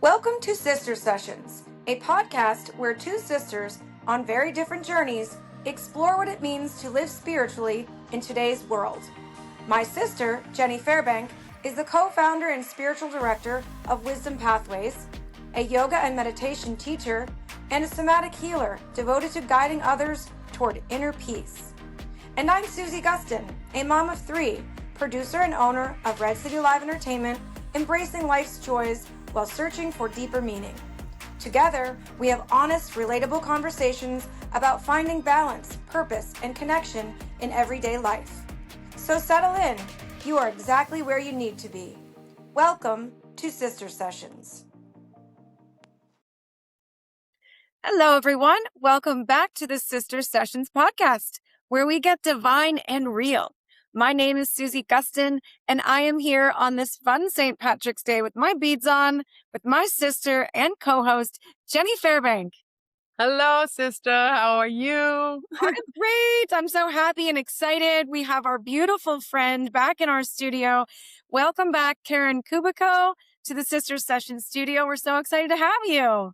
Welcome to Sister Sessions, a podcast where two sisters on very different journeys explore what it means to live spiritually in today's world. My sister, Jenny Fairbank, is the co-founder and spiritual director of Wisdom Pathways, a yoga and meditation teacher, and a somatic healer devoted to guiding others toward inner peace. And I'm Susie Gustin, a mom of three, producer and owner of Red City Live Entertainment, embracing life's joys while searching for deeper meaning. Together, we have honest, relatable conversations about finding balance, purpose, and connection in everyday life. So settle in. You are exactly where you need to be. Welcome to Sister Sessions. Hello, everyone. Welcome back to the Sister Sessions podcast, where we get divine and real. My name is Susie Gustin, and I am here on this fun St. Patrick's Day with my beads on, with my sister and co-host, Jenny Fairbank. Hello, sister. How are you? I'm great. I'm so happy and excited. We have our beautiful friend back in our studio. Welcome back, Karen Kubicko, to the Sister Sessions studio. We're so excited to have you.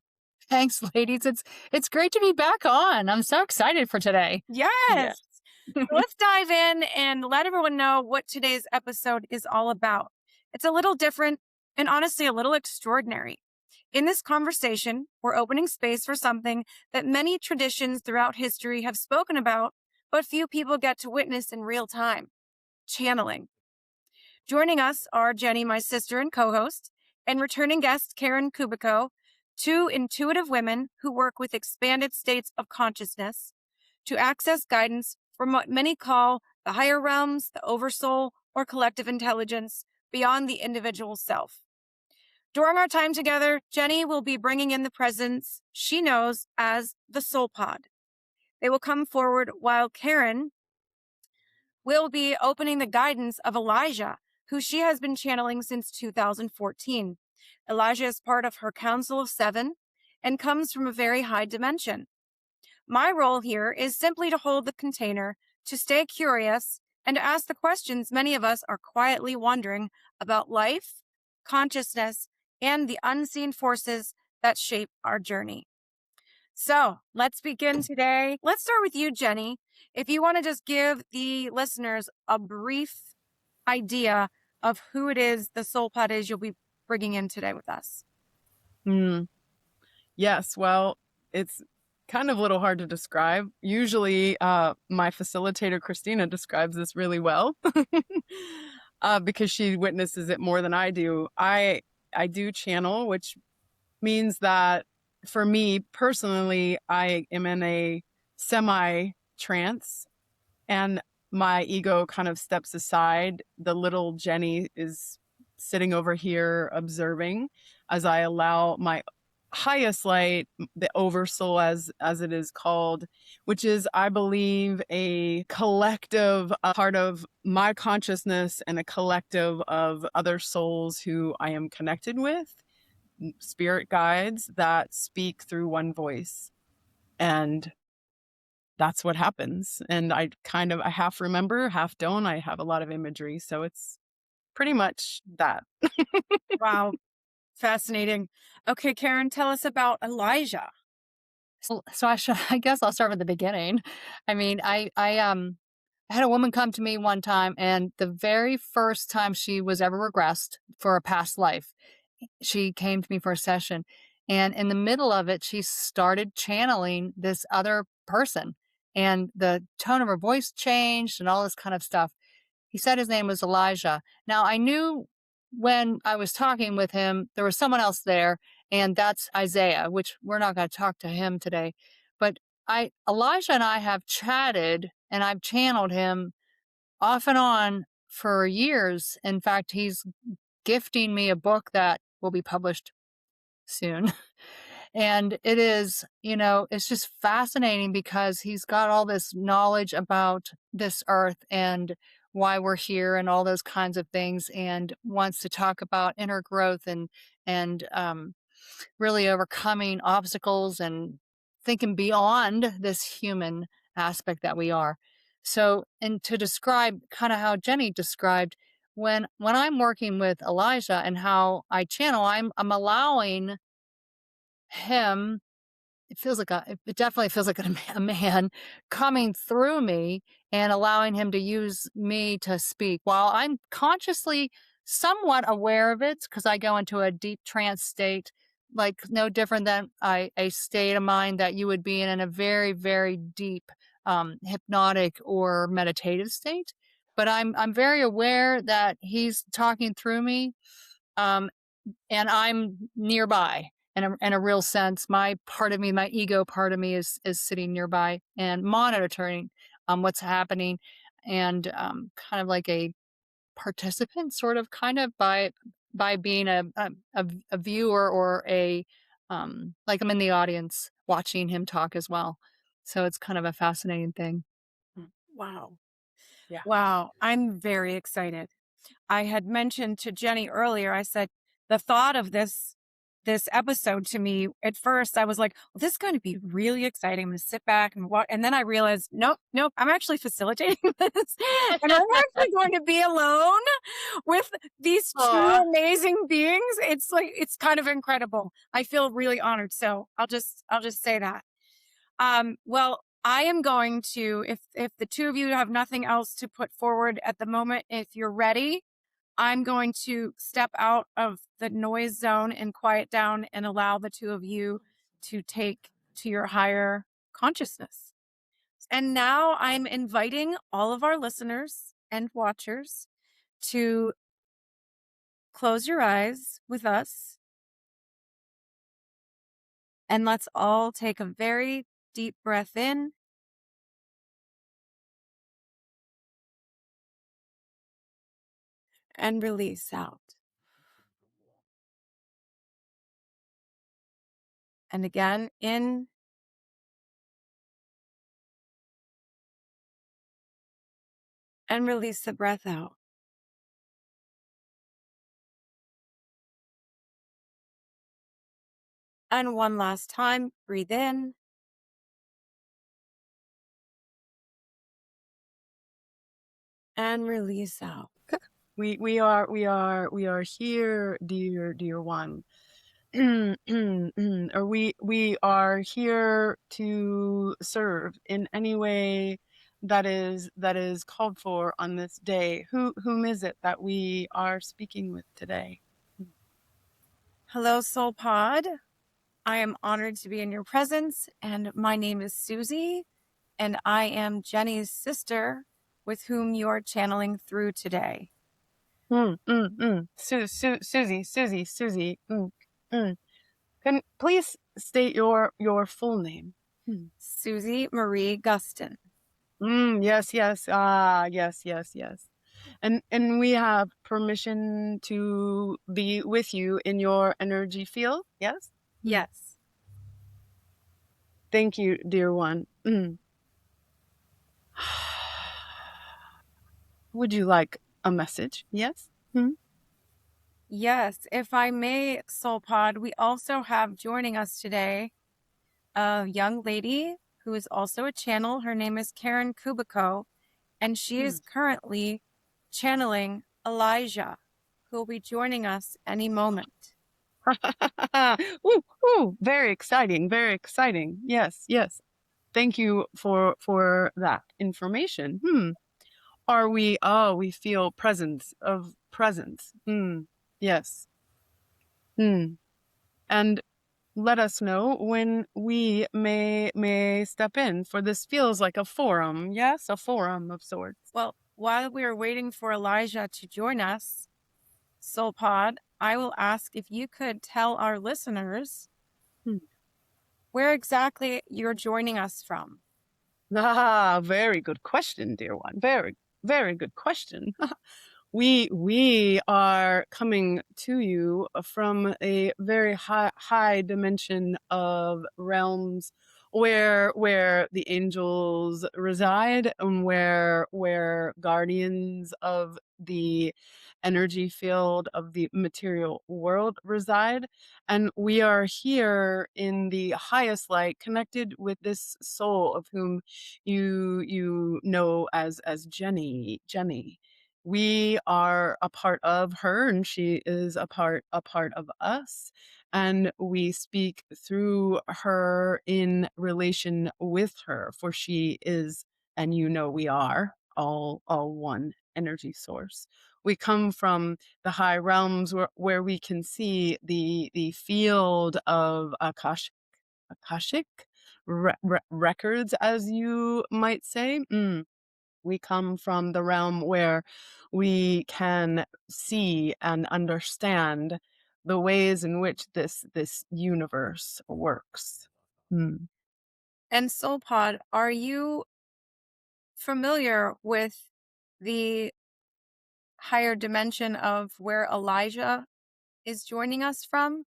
Thanks, ladies. It's great to be back on. I'm so excited for today. Yes. Let's dive in and let everyone know what today's episode is all about. It's a little different and honestly a little extraordinary. In this conversation, we're opening space for something that many traditions throughout history have spoken about, but few people get to witness in real time: channeling. Joining us are Jenny, my sister and co-host, and returning guest Karen Kubicko, two intuitive women who work with expanded states of consciousness to access guidance from what many call the higher realms, the oversoul, or collective intelligence beyond the individual self. During our time together, Jenny will be bringing in the presence she knows as the soul pod. They will come forward while Karen will be opening the guidance of Elijah, who she has been channeling since 2014. Elijah is part of her Council of Seven and comes from a very high dimension. My role here is simply to hold the container, to stay curious, and to ask the questions many of us are quietly wondering about life, consciousness, and the unseen forces that shape our journey. So let's begin today. Let's start with you, Jenny. If you want to just give the listeners a brief idea of who it is, the soul pod is you'll be bringing in today with us. Yes, well, it's kind of a little hard to describe. Usually my facilitator, Christina, describes this really well because she witnesses it more than I do. I do channel, which means that for me personally, I am in a semi-trance and my ego kind of steps aside. The little Jenny is sitting over here observing as I allow my highest light, the oversoul as it is called, which is, I believe, a collective, a part of my consciousness and a collective of other souls who I am connected with, spirit guides that speak through one voice. And that's what happens. And I half remember, half don't. I have a lot of imagery. So it's pretty much that. Wow. Fascinating. Okay, Karen, tell us about Elijah. So I guess I'll start with the beginning. I mean, I had a woman come to me one time, and the very first time she was ever regressed for a past life, she came to me for a session. And in the middle of it, she started channeling this other person. And the tone of her voice changed and all this kind of stuff. He said his name was Elijah. Now, I knew when I was talking with him, there was someone else there, and that's Isaiah, which we're not going to talk to him today. But Elijah and I have chatted, and I've channeled him off and on for years. In fact, he's gifting me a book that will be published soon. And it is, it's just fascinating because he's got all this knowledge about this earth and why we're here and all those kinds of things, and wants to talk about inner growth and really overcoming obstacles and thinking beyond this human aspect that we are. So, and to describe kind of how Jenny described, when I'm working with Elijah and how I channel, I'm allowing him, it definitely feels like a man coming through me and allowing him to use me to speak while I'm consciously somewhat aware of it because I go into a deep trance state, like no different than a state of mind that you would be in a very, very deep hypnotic or meditative state. But I'm very aware that he's talking through me. Um, and I'm nearby in a real sense. My part of me, my ego part of me is sitting nearby and monitoring what's happening and kind of like a participant sort of kind of by being a viewer or a like I'm in the audience watching him talk as well. So it's kind of a fascinating thing. Wow. Yeah. Wow. I'm very excited. I had mentioned to Jenny earlier, I said, the thought of this episode to me, at first I was like, well, this is going to be really exciting. I'm going to sit back and watch. And then I realized, nope, I'm actually facilitating this. And I'm actually going to be alone with these two Aw. amazing beings. It's like, it's kind of incredible. I feel really honored. So I'll just say that. Well, I am going to, if the two of you have nothing else to put forward at the moment, if you're ready, I'm going to step out of the noise zone and quiet down and allow the two of you to take to your higher consciousness. And now I'm inviting all of our listeners and watchers to close your eyes with us. And let's all take a very deep breath in and release out. And again, in and release the breath out. And one last time, breathe in and release out. We are here, dear one. Or we are here to serve in any way that is called for on this day. Whom is it that we are speaking with today? Hello, Soul Pod. I am honored to be in your presence, and my name is Susie, and I am Jenny's sister with whom you are channeling through today. Susie. Can please state your full name? Susie Marie Gustin. Yes. Yes. And we have permission to be with you in your energy field. Yes. Yes. Thank you, dear one. Would you like a message? Yes. Yes, if I may, Soul Pod, we also have joining us today a young lady who is also a channel. Her name is Karen Kubicko, and she is currently channeling Elijah, who will be joining us any moment. Ooh, very exciting, very exciting. Yes. Thank you for that information. Are we? Oh, we feel presence. Yes. And let us know when we may step in, for this feels like a forum. Yes, a forum of sorts. Well, while we are waiting for Elijah to join us, Soul Pod, I will ask if you could tell our listeners where exactly you're joining us from. Very good question, dear one. Very good question. We are coming to you from a very high dimension of realms where the angels reside, and where guardians of the energy field of the material world reside. And we are here in the highest light, connected with this soul of whom you know as Jenny. we are a part of her, and she is a part of us, and we speak through her in relation with her, for she is, and we are all one energy source. We come from the high realms where we can see the field of akashic records, as you might say. We come from the realm where we can see and understand the ways in which this universe works. Mm. And Soul Pod, are you familiar with the higher dimension of where Elijah is joining us from?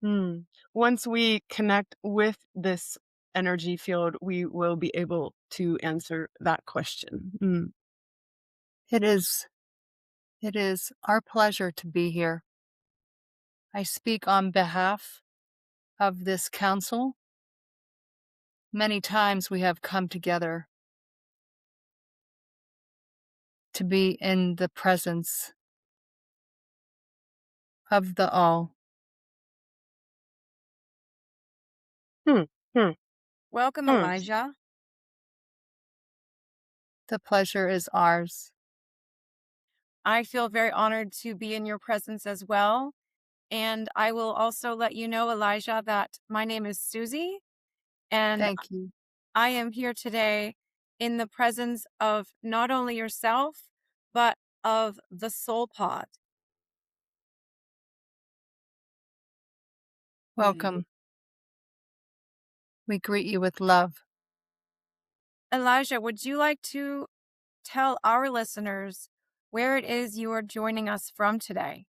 Mm. Once we connect with this energy field, we will be able to answer that question. It is our pleasure to be here. I speak on behalf of this council. Many times we have come together to be in the presence of the all. Hmm. Hmm. Welcome, Hmm. Elijah. The pleasure is ours. I feel very honored to be in your presence as well. And I will also let you know, Elijah, that my name is Susie, and Thank you. I am here today in the presence of not only yourself, but of the Soul Pod. Welcome. We greet you with love. Elijah, would you like to tell our listeners where it is you are joining us from today?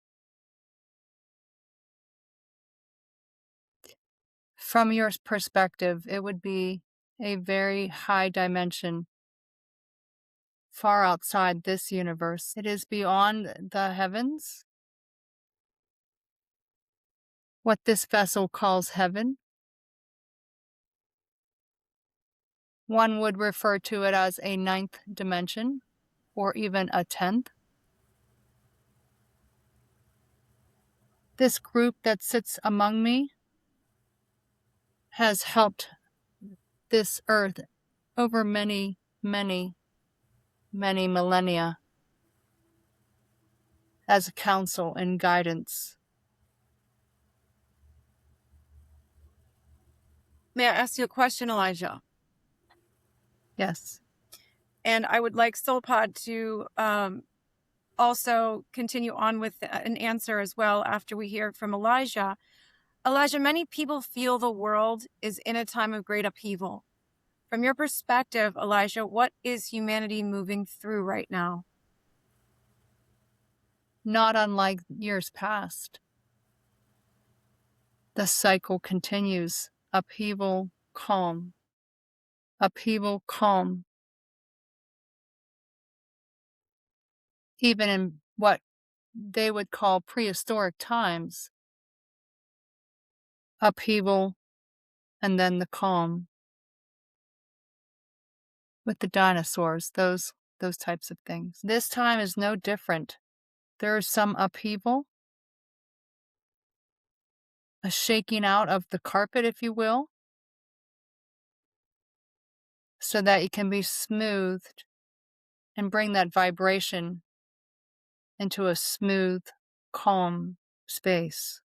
From your perspective, it would be a very high dimension, far outside this universe. It is beyond the heavens, what this vessel calls heaven. One would refer to it as a ninth dimension, or even a 10th. This group that sits among me has helped this earth over many, many, many millennia as a counsel and guidance. May I ask you a question, Elijah? Yes. And I would like Soul Pod to also continue on with an answer as well after we hear from Elijah. Elijah, many people feel the world is in a time of great upheaval. From your perspective, Elijah, what is humanity moving through right now? Not unlike years past. The cycle continues. Upheaval, calm. Upheaval, calm. Even in what they would call prehistoric times, upheaval and then the calm. With the dinosaurs, those types of things. This time is no different. There is some upheaval, a shaking out of the carpet, if you will, so that it can be smoothed and bring that vibration into a smooth, calm space.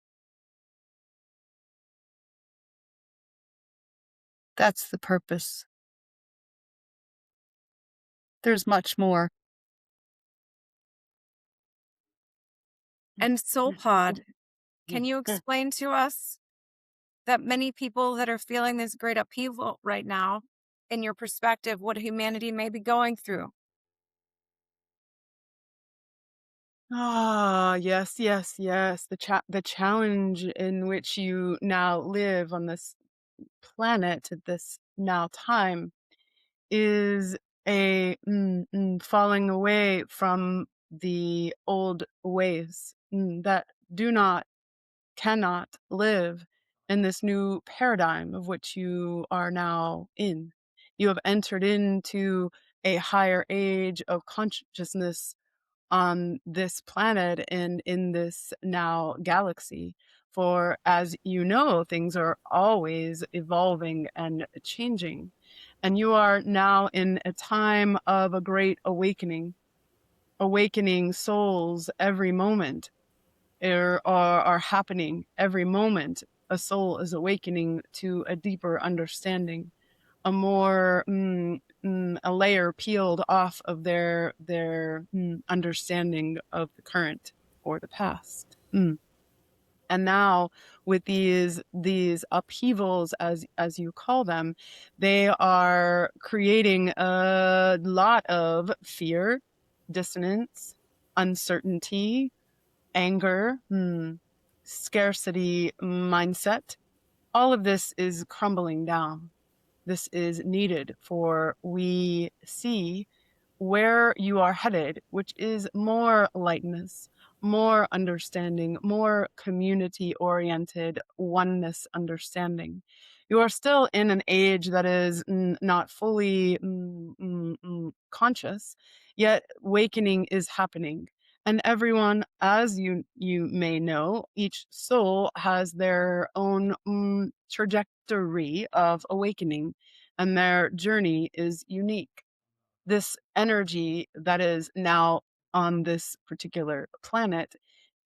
That's the purpose. There's much more. And Soul Pod, can you explain to us that many people that are feeling this great upheaval right now, in your perspective, what humanity may be going through? Yes, yes, yes. The challenge in which you now live on this planet at this now time is a falling away from the old ways that do not, cannot live in this new paradigm of which you are now in. You have entered into a higher age of consciousness on this planet and in this now galaxy. For as you know, things are always evolving and changing. And you are now in a time of a great awakening, awakening souls every moment are happening every moment. A soul is awakening to a deeper understanding, a more a layer peeled off of their understanding of the current or the past. And now with these upheavals, as you call them, they are creating a lot of fear, dissonance, uncertainty, anger, scarcity mindset. All of this is crumbling down. This is needed for we see where you are headed, which is more lightness, more understanding, more community oriented oneness understanding. You are still in an age that is not fully conscious, yet awakening is happening. And everyone, as you may know, each soul has their own trajectory of awakening, and their journey is unique. This energy that is now on this particular planet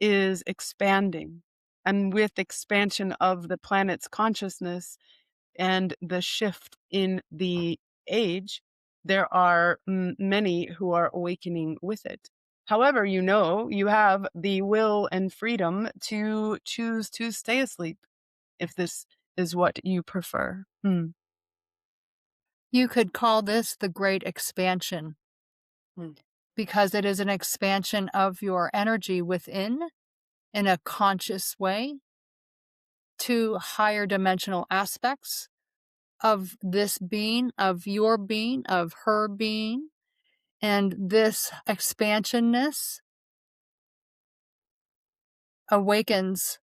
is expanding. And with expansion of the planet's consciousness and the shift in the age, there are many who are awakening with it. However, you know, you have the will and freedom to choose to stay asleep if this is what you prefer. You could call this the Great Expansion because it is an expansion of your energy within in a conscious way to higher dimensional aspects of this being, of your being, of her being. And this expansionness awakens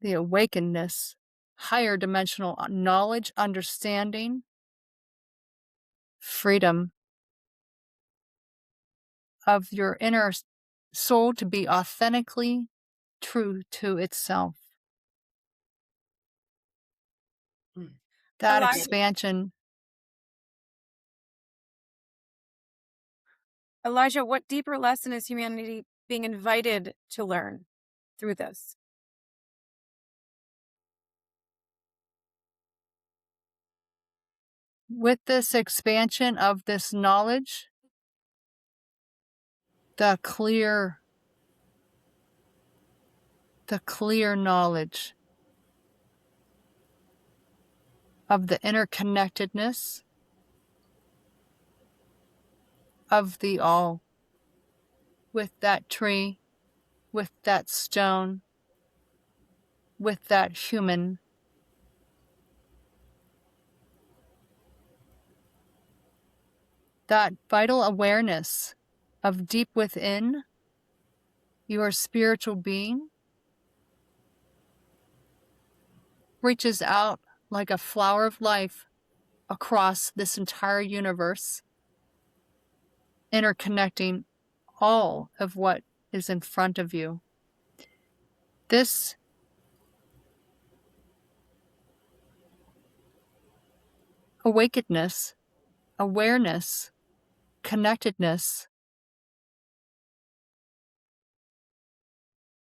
the awakenedness, higher dimensional knowledge, understanding, freedom of your inner soul to be authentically true to itself. That Elijah. expansion. Elijah, what deeper lesson is humanity being invited to learn through this? With this expansion of this knowledge, the clear knowledge of the interconnectedness of the all, with that tree, with that stone, with that human. That vital awareness of deep within your spiritual being reaches out like a flower of life across this entire universe, interconnecting all of what is in front of you. This awakenedness, awareness, connectedness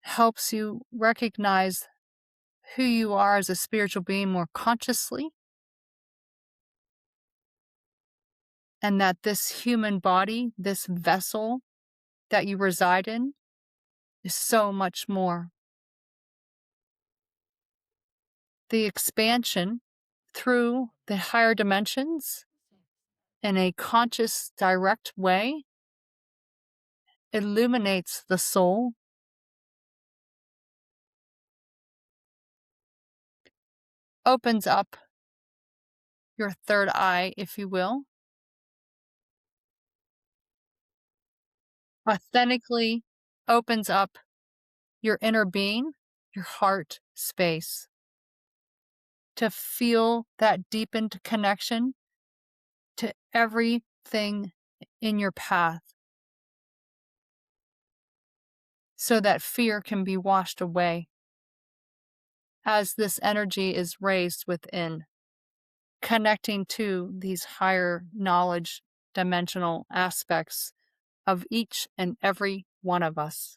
helps you recognize who you are as a spiritual being more consciously, and that this human body, this vessel that you reside in, is so much more. The expansion through the higher dimensions in a conscious, direct way illuminates the soul, opens up your third eye, if you will, authentically opens up your inner being, your heart space, to feel that deepened connection to everything in your path. so that fear can be washed away as this energy is raised within, connecting to these higher knowledge dimensional aspects of each and every one of us.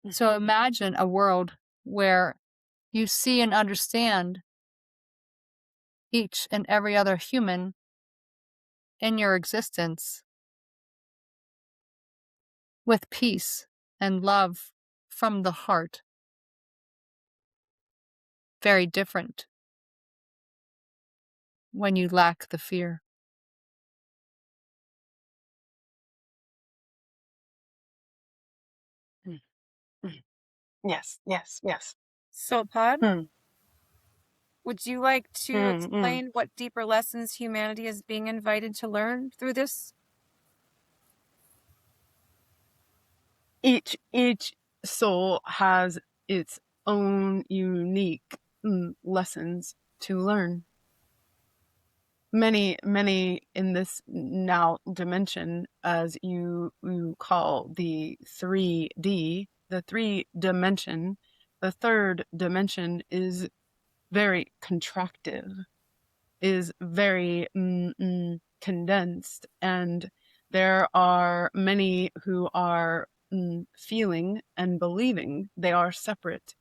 So imagine a world where you see and understand each and every other human in your existence with peace and love from the heart. Very different when you lack the fear. Mm, mm. Yes, yes, yes. So, Pod, Hmm. would you like to Mm, explain what deeper lessons humanity is being invited to learn through this? Each soul has its own unique lessons to learn. Many in this now dimension, as you call the 3D, the 3 dimension, the third dimension is very contractive, is very condensed, and there are many who are feeling and believing they are separate,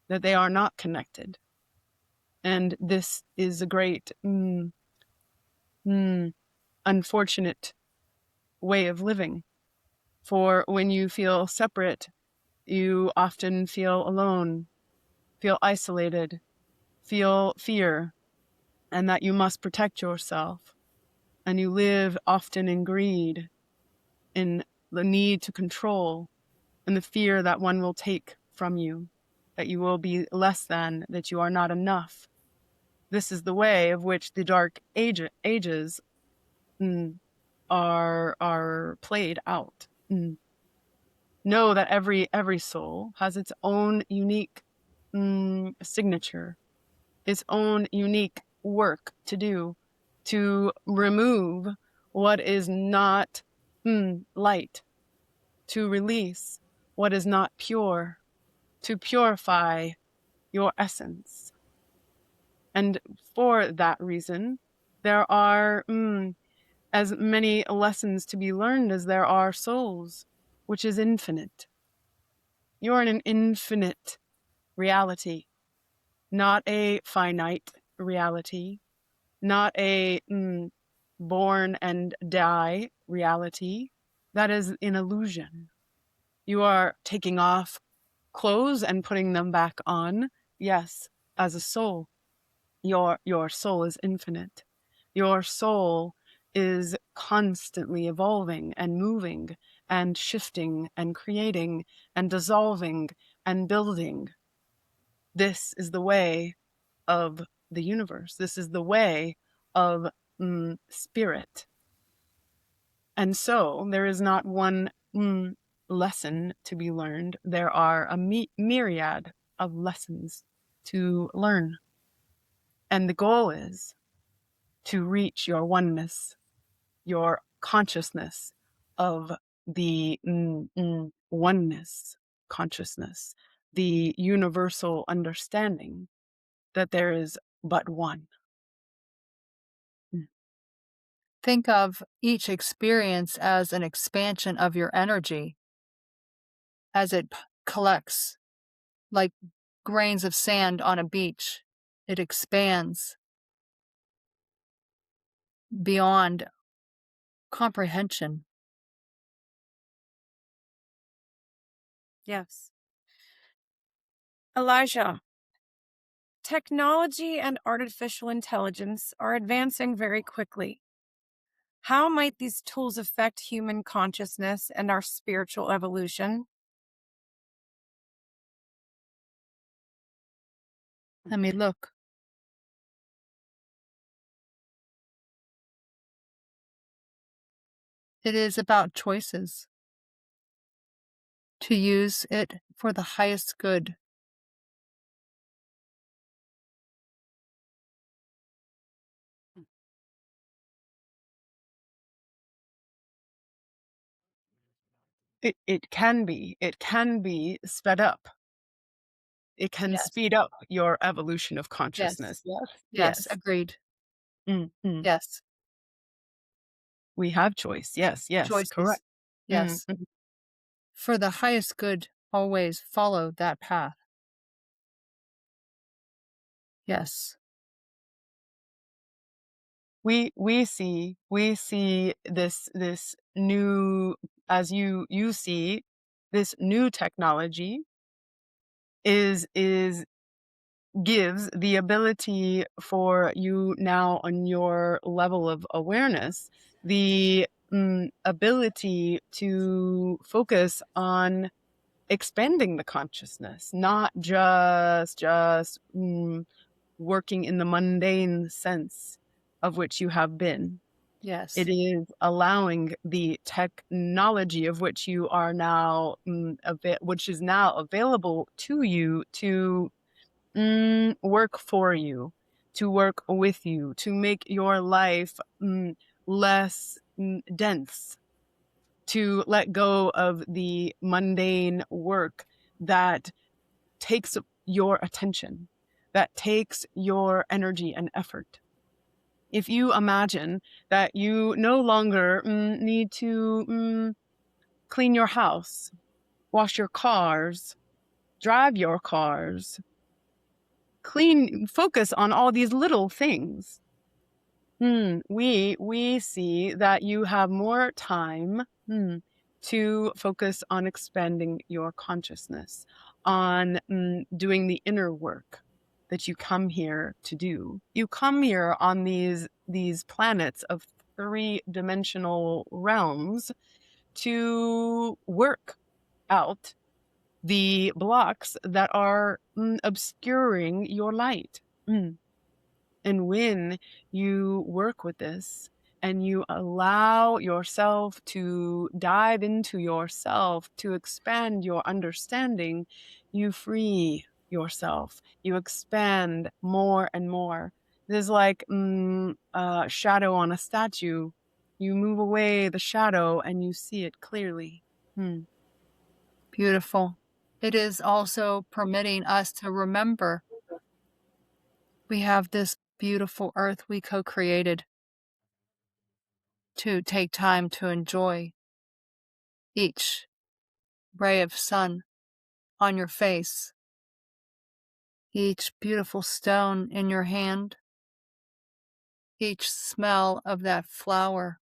that they are not connected. And this is a great unfortunate way of living. For when you feel separate, you often feel alone, feel isolated, feel fear, and that you must protect yourself. And you live often in greed, in the need to control, and the fear that one will take from you, that you will be less than, that you are not enough. This is the way of which the dark ages are played out. Know that every soul has its own unique signature, its own unique work to do, to remove what is not light, to release what is not pure, to purify your essence. And for that reason, there are as many lessons to be learned as there are souls, which is infinite. You're in an infinite reality, not a finite reality, not a born and die reality. That is an illusion. You are taking off clothes and putting them back on. Yes, as a soul, your soul is infinite. Your soul is constantly evolving and moving and shifting and creating and dissolving and building. This is the way of the universe. This is the way of spirit. And so there is not one lesson to be learned. There are a myriad of lessons to learn. And the goal is to reach your oneness, your consciousness of the oneness consciousness, the universal understanding that there is but one. Think of each experience as an expansion of your energy as it collects like grains of sand on a beach. It expands beyond comprehension. Yes. Elijah, technology and artificial intelligence are advancing very quickly. How might these tools affect human consciousness and our spiritual evolution? Let me look. It is about choices. To use it for the highest good. It can be sped up. It can Yes. speed up your evolution of Yes. consciousness. Yes. Yes. Yes. Agreed. Mm. Yes. We have choice. Yes. Yes. Choices. Correct. Mm. Yes. For the highest good, always follow that path. Yes. We see this new, as you see, this new technology is gives the ability for you now on your level of awareness, the ability to focus on expanding the consciousness, not just working in the mundane sense of which you have been. Yes. It is allowing the technology of which you are now, which is now available to you, to work for you, to work with you, to make your life less dense, to let go of the mundane work that takes your attention, that takes your energy and effort. If you imagine that you no longer need to clean your house, wash your cars, drive your cars, focus on all these little things. We see that you have more time to focus on expanding your consciousness, on doing the inner work that you come here to do. You come here on these planets of three-dimensional realms to work out the blocks that are obscuring your light. And when you work with this and you allow yourself to dive into yourself, to expand your understanding, you free yourself. You expand more and more. There's like a shadow on a statue. You move away the shadow and you see it clearly. Beautiful. It is also permitting us to remember we have this beautiful earth we co-created, to take time to enjoy each ray of sun on your face, each beautiful stone in your hand, each smell of that flower,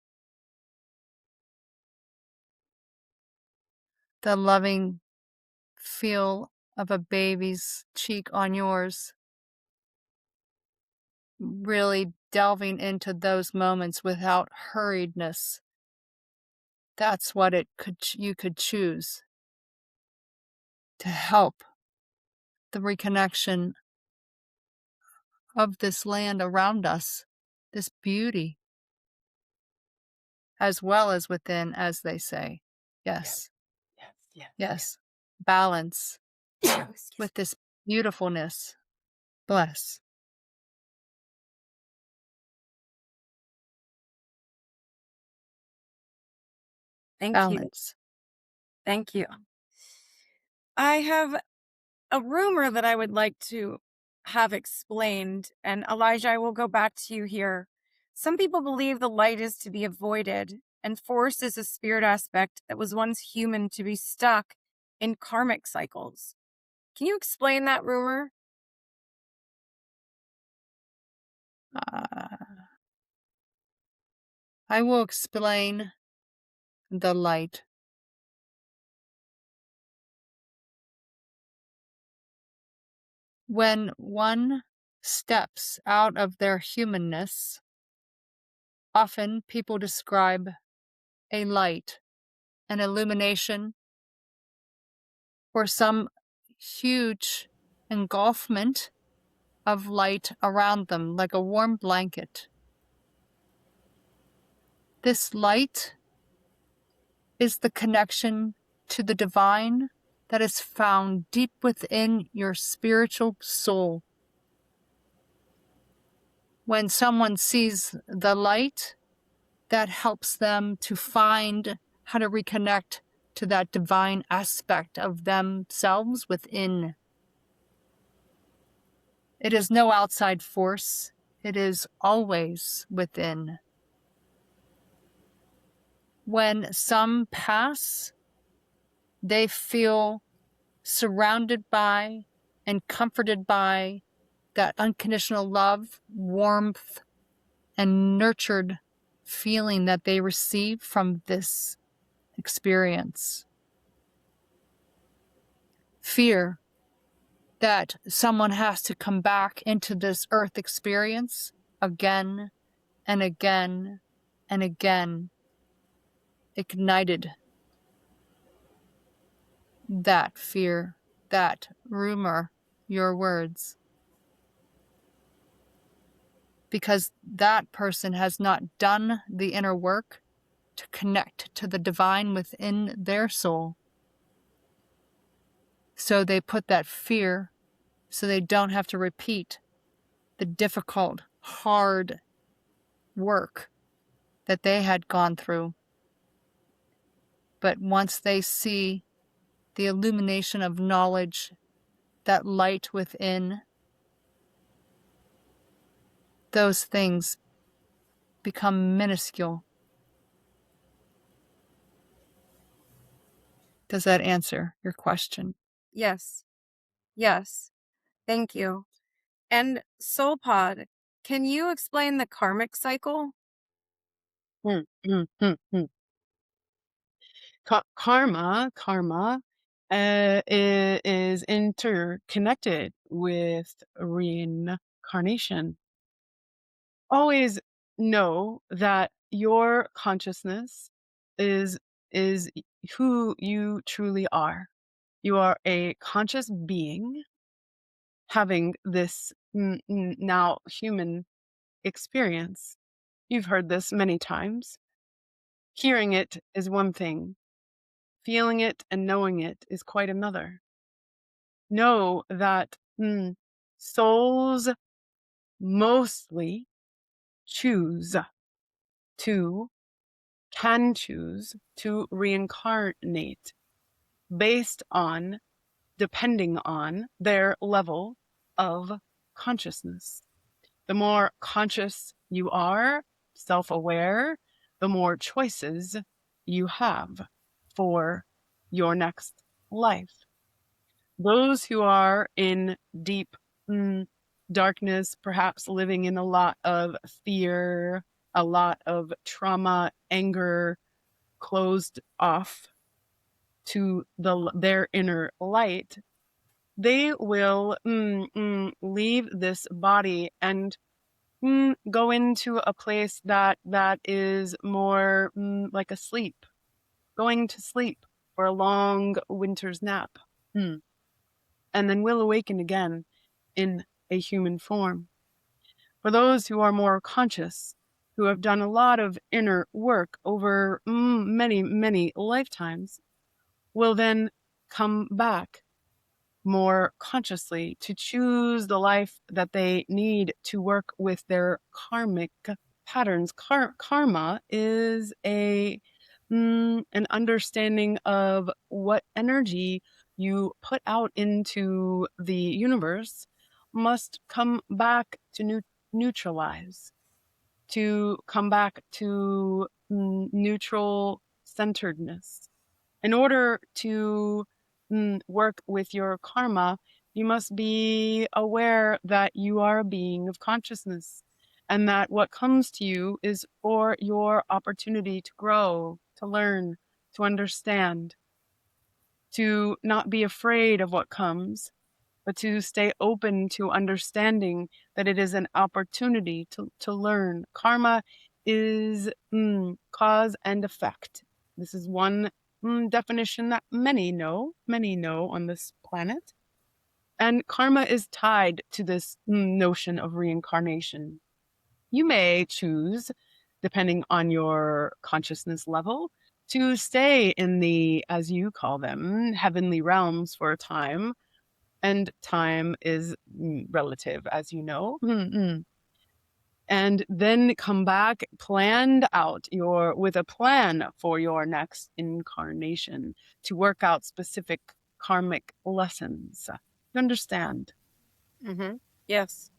the loving feel of a baby's cheek on yours, really delving into those moments without hurriedness. That's what you could choose to help the reconnection of this land around us, this beauty, as well as within, as they say. Yes. Yes. Balance with this beautifulness. Bless. Thank you. Balance. Thank you. I have a rumor that I would like to have explained, and Elijah, I will go back to you here. Some people believe the light is to be avoided, and force is a spirit aspect that was once human to be stuck in karmic cycles. Can you explain that rumor? I will explain the light. When one steps out of their humanness, often people describe a light, an illumination, or some huge engulfment of light around them, like a warm blanket. This light is the connection to the divine that is found deep within your spiritual soul. When someone sees the light, that helps them to find how to reconnect to that divine aspect of themselves within. It is no outside force. It is always within. When some pass, they feel surrounded by and comforted by that unconditional love, warmth, and nurtured feeling that they receive from this experience. Fear that someone has to come back into this earth experience again and again and again ignited that fear, that rumor, your words. Because that person has not done the inner work to connect to the divine within their soul. So they put that fear so they don't have to repeat the difficult, hard work that they had gone through. But once they see the illumination of knowledge, that light within, those things become minuscule. Does that answer your question? Yes. Yes. Thank you. And Soul Pod, can you explain the karmic cycle? Karma is interconnected with reincarnation. Always know that your consciousness is who you truly are. You are a conscious being having this now human experience. You've heard this many times. Hearing it is one thing. Feeling it and knowing it is quite another. Know that souls mostly can choose to reincarnate based on, depending on their level of consciousness. The more conscious you are, self-aware, the more choices you have for your next life. Those who are in deep darkness, perhaps living in a lot of fear, a lot of trauma, anger, closed off to their inner light, they will leave this body and go into a place that is more like a sleep, going to sleep for a long winter's nap. And then will awaken again in a human form. For those who are more conscious, who have done a lot of inner work over many, many lifetimes, will then come back more consciously to choose the life that they need to work with their karmic patterns. Karma is an understanding of what energy you put out into the universe must come back to neutralize, to come back to neutral centeredness. In order to work with your karma, you must be aware that you are a being of consciousness and that what comes to you is for your opportunity to grow, to learn, to understand, to not be afraid of what comes, but to stay open to understanding that it is an opportunity to learn. Karma is cause and effect. This is one definition that many know on this planet. And karma is tied to this notion of reincarnation. You may choose, depending on your consciousness level, to stay in the, as you call them, heavenly realms for a time. And time is relative, as you know. and then come back planned out with a plan for your next incarnation to work out specific karmic lessons. You understand? Mm-hmm. Yes.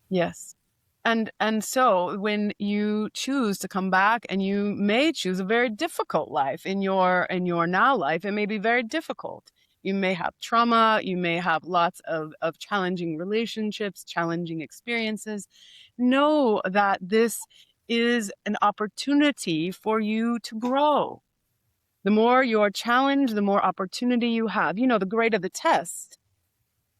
Yes. And so when you choose to come back, and you may choose a very difficult life in your now life, it may be very difficult. You may have trauma, you may have lots of challenging relationships, challenging experiences. Know that this is an opportunity for you to grow. The more you're challenged, the more opportunity you have. You know, the greater the test,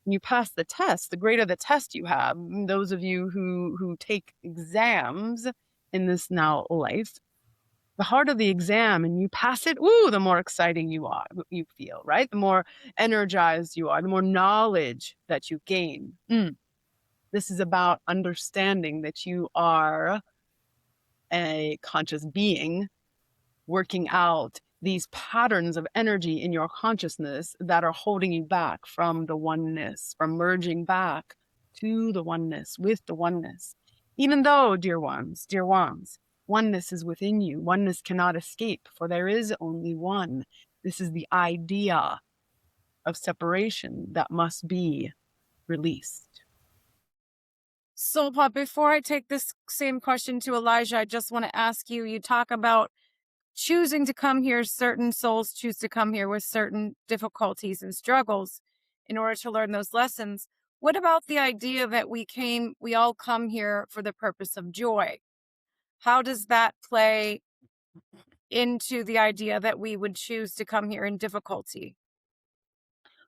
you pass the test, the greater the test you have. Those of you who take exams in this now life, the harder the exam and you pass it, the more exciting you feel, right? The more energized you are, the more knowledge that you gain. This is about understanding that you are a conscious being working out these patterns of energy in your consciousness that are holding you back from the oneness, from merging back to the oneness, with the oneness. Even though, dear ones, oneness is within you. Oneness cannot escape, for there is only one. This is the idea of separation that must be released. Soul Pop, before I take this same question to Elijah, I just want to ask you, you talk about choosing to come here. Certain souls choose to come here with certain difficulties and struggles in order to learn those lessons. What about the idea that we all come here for the purpose of joy? How does that play into the idea that we would choose to come here in difficulty?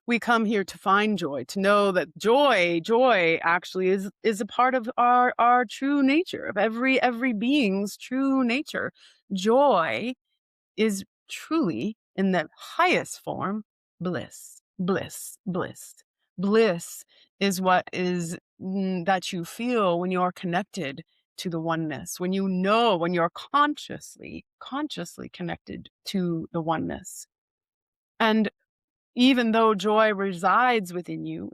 We come here to find joy, to know that joy actually is a part of our true nature, of every being's true nature. Joy is truly, in the highest form, bliss. Bliss is what is that you feel when you're connected to the oneness, when you're consciously connected to the oneness. And even though joy resides within you,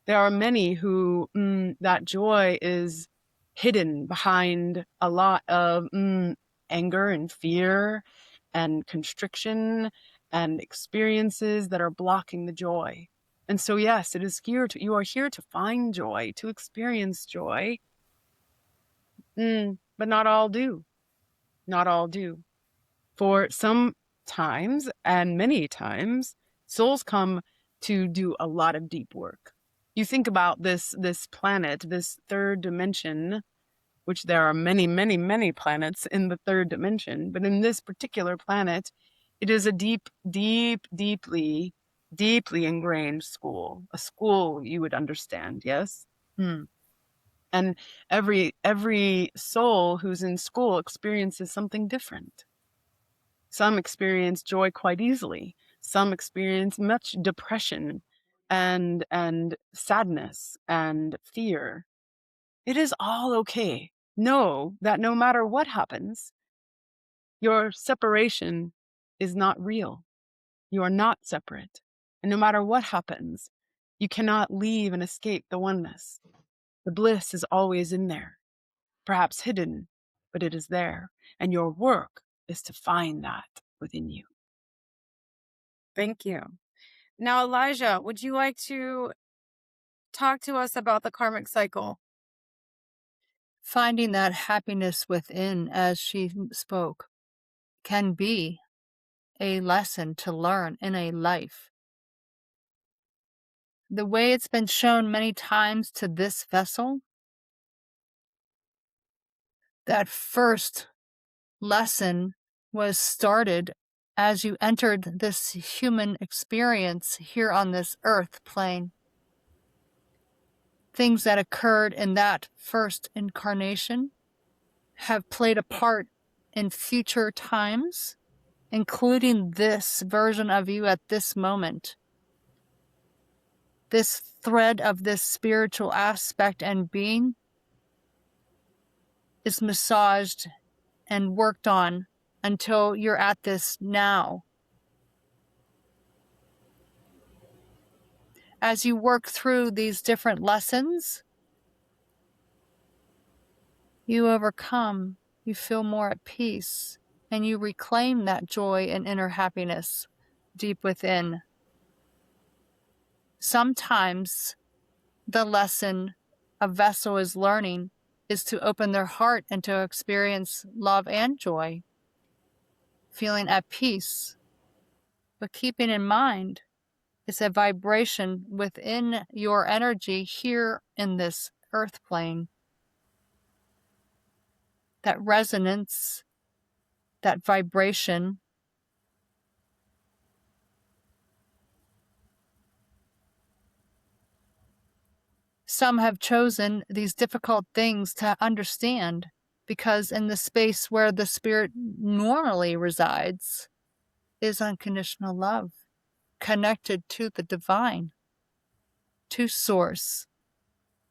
there are many who that joy is hidden behind a lot of anger and fear and constriction and experiences that are blocking the joy. And so, yes, you are here to find joy, to experience joy. But not all do. Not all do. For some times, and many times, souls come to do a lot of deep work. You think about this planet, this third dimension, which there are many, many, many planets in the third dimension, but in this particular planet, it is a deeply ingrained school, a school you would understand, yes? And every soul who's in school experiences something different. Some experience joy quite easily. Some experience much depression and sadness and fear. It is all okay. Know that no matter what happens, your separation is not real. You are not separate. And no matter what happens, you cannot leave and escape the oneness. The bliss is always in there, perhaps hidden, but it is there. And your work is to find that within you. Thank you. Now, Elijah, would you like to talk to us about the karmic cycle? Finding that happiness within, as she spoke, can be a lesson to learn in a life. The way it's been shown many times to this vessel, that first lesson was started as you entered this human experience here on this earth plane. Things that occurred in that first incarnation have played a part in future times, including this version of you at this moment. This thread of this spiritual aspect and being is massaged and worked on until you're at this now. As you work through these different lessons, you overcome, you feel more at peace, and you reclaim that joy and inner happiness deep within. Sometimes the lesson a vessel is learning is to open their heart and to experience love and joy, feeling at peace. But keeping in mind, it's a vibration within your energy here in this earth plane. That resonance, that vibration, some have chosen these difficult things to understand because in the space where the spirit normally resides is unconditional love, connected to the divine, to source,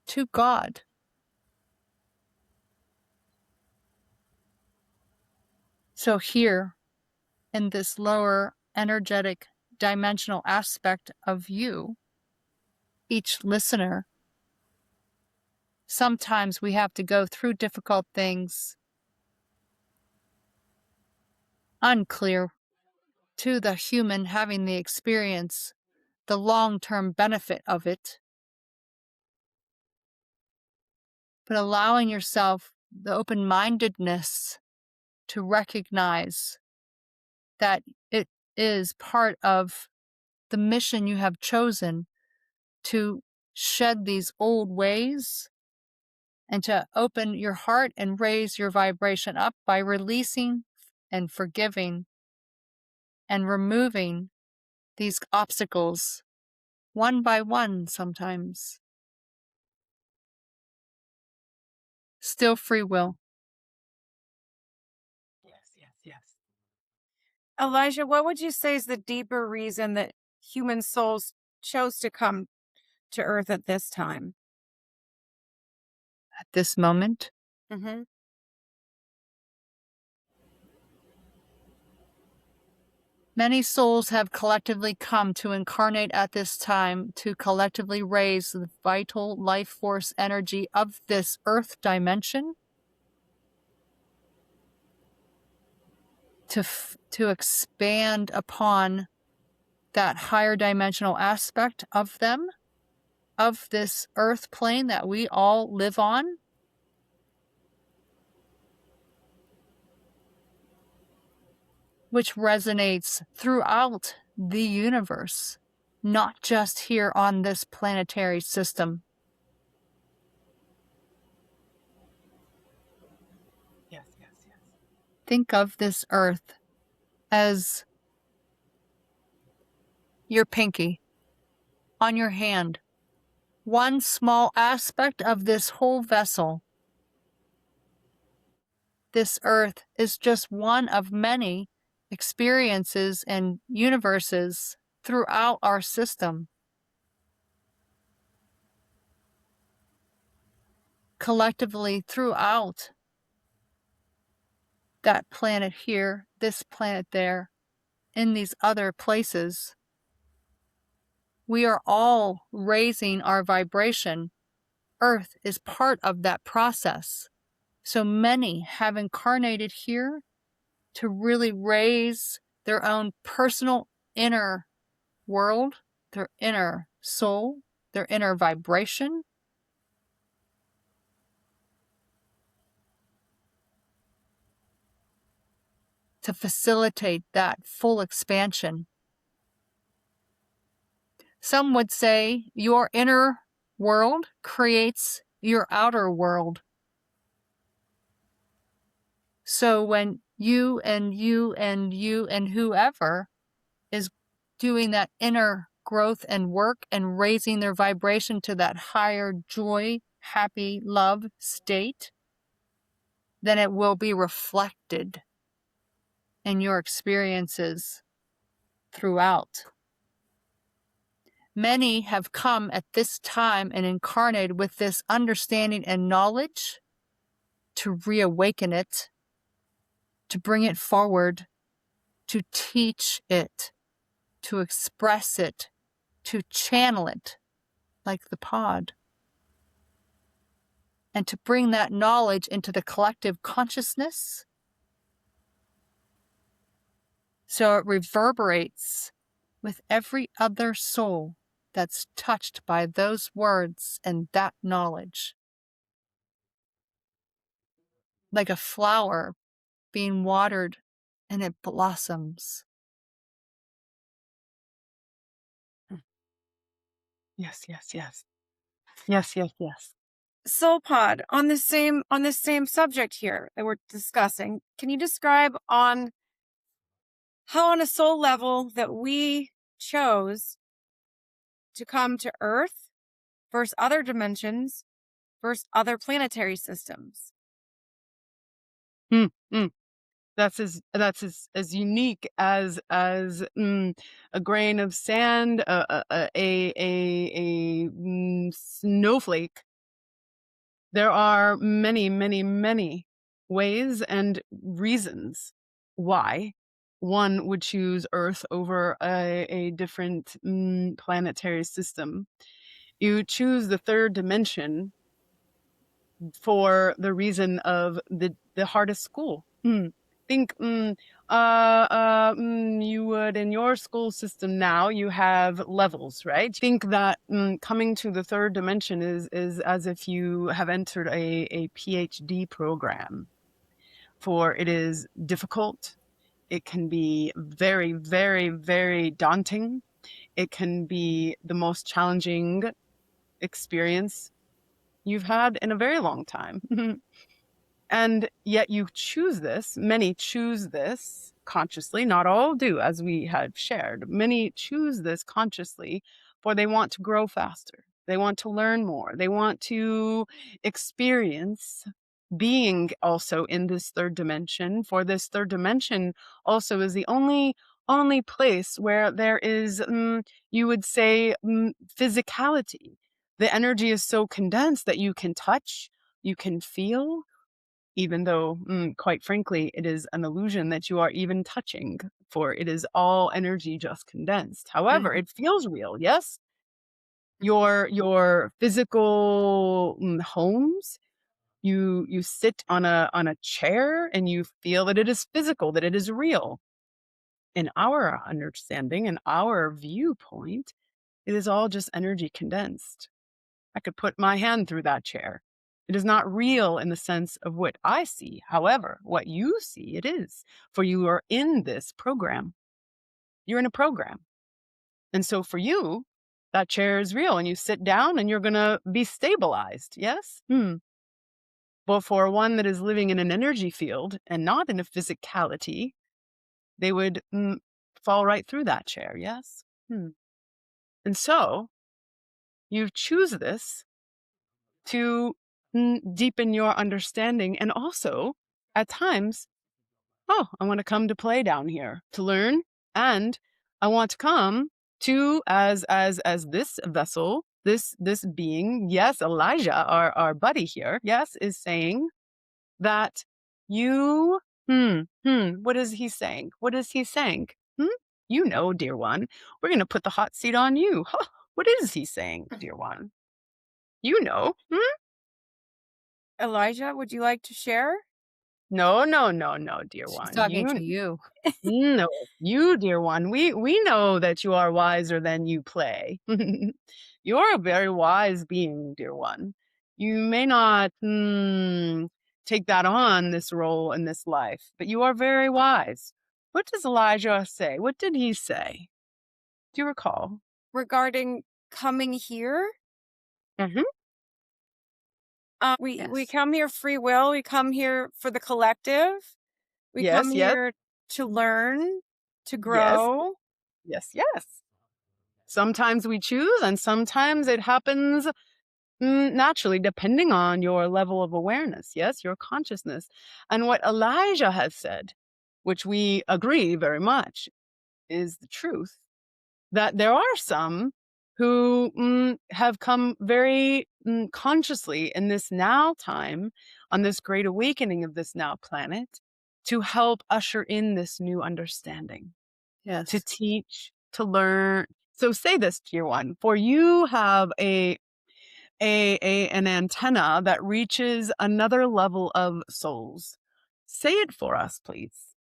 to God. So here, in this lower energetic dimensional aspect of you, each listener, sometimes we have to go through difficult things, unclear to the human having the experience, the long-term benefit of it. But allowing yourself the open-mindedness to recognize that it is part of the mission you have chosen to shed these old ways and to open your heart and raise your vibration up by releasing and forgiving and removing these obstacles one by one sometimes. Still free will. Yes. Elijah, what would you say is the deeper reason that human souls chose to come to Earth at this time? At this moment, Mm-hmm. many souls have collectively come to incarnate at this time to collectively raise the vital life force energy of this earth dimension to expand upon that higher dimensional aspect of them, of this earth plane that we all live on. Which resonates throughout the universe, not just here on this planetary system. Yes. Think of this earth as your pinky on your hand, one small aspect of this whole vessel. This earth is just one of many experiences and universes throughout our system. Collectively throughout that planet here, this planet there, in these other places, we are all raising our vibration. Earth is part of that process. So many have incarnated here to really raise their own personal inner world, their inner soul, their inner vibration. To facilitate that full expansion. Some would say your inner world creates your outer world. So when you and whoever is doing that inner growth and work and raising their vibration to that higher joy, happy, love state, then it will be reflected in your experiences throughout. Many have come at this time and incarnated with this understanding and knowledge to reawaken it, to bring it forward, to teach it, to express it, to channel it, like the pod. and to bring that knowledge into the collective consciousness so it reverberates with every other soul that's touched by those words and that knowledge. Like a flower being watered and it blossoms. Yes, yes, yes. Yes, yes, yes. Soul Pod, on this same subject here that we're discussing, can you describe on how on a soul level that we chose to come to Earth versus other dimensions versus other planetary systems? That's as unique as a grain of sand, a snowflake. There are many, many, many ways and reasons why one would choose Earth over a different planetary system. You choose the third dimension for the reason of the hardest school. Think you would in your school system now, you have levels, right? Think that coming to the third dimension is as if you have entered a PhD program, for it is difficult. It can be very, very, very daunting. It can be the most challenging experience you've had in a very long time. And yet you choose this. Many choose this consciously. Not all do, as we have shared. Many choose this consciously, for they want to grow faster. They want to learn more. They want to experience being also in this third dimension. For this third dimension also is the only place where there is, you would say, physicality. The energy is so condensed that you can touch, you can feel, even though, quite frankly, it is an illusion that you are even touching, for it is all energy just condensed. However, it feels real, yes? Your physical homes, you sit on a chair and you feel that it is physical, that it is real. In our understanding, in our viewpoint, it is all just energy condensed. I could put my hand through that chair. It is not real in the sense of what I see. However, what you see, it is. For you are in this program. You're in a program. And so for you, that chair is real, and you sit down and you're going to be stabilized. Yes? But for one that is living in an energy field and not in a physicality, they would fall right through that chair. Yes? And so you choose this to deepen your understanding, and also at times, oh, I want to come to play down here to learn, and I want to come to as this vessel, this being. Yes, Elijah, our buddy here, yes, is saying that you what is he saying? What is he saying? You know, dear one, we're going to put the hot seat on you. What is he saying, dear one? You know. Elijah, would you like to share? No, dear She's one. talking to you. No, you, dear one. We know that you are wiser than you play. You are a very wise being, dear one. You may not take that on, this role in this life, but you are very wise. What does Elijah say? What did he say? Do you recall? Regarding coming here? We Yes. come here free will. We come here for the collective. We come here to learn, to grow. Yes. Sometimes we choose, and sometimes it happens naturally, depending on your level of awareness. Yes, your consciousness. And what Elijah has said, which we agree very much, is the truth, that there are some who have come very consciously in this now time, on this great awakening of this now planet, to help usher in this new understanding. Yes. To teach, to learn. So say this, dear one, for you have an antenna that reaches another level of souls. Say it for us, please.